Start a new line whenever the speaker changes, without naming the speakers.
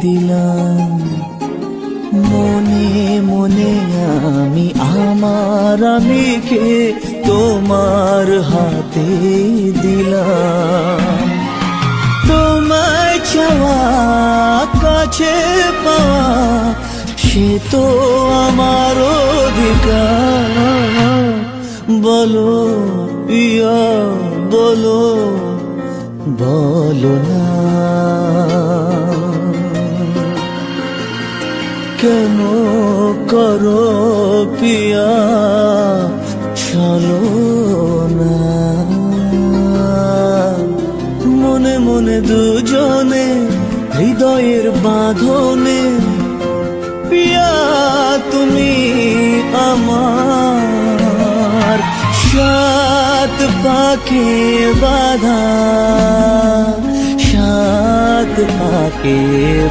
দিলাম মনে মনে আমি আমার আমিকে তোমার হাতে দিলাম। তোমায় চাওয়া কাছে পাওয়া সে তো আমার অধিকার। বলো ইয়া বলো বলো না কেন করো পিয়া চলো না। মনে মনে দুজনে হৃদয়ের বাঁধনে পিয়া তুমি আমার সাত পাকে বাঁধা সাত পাকে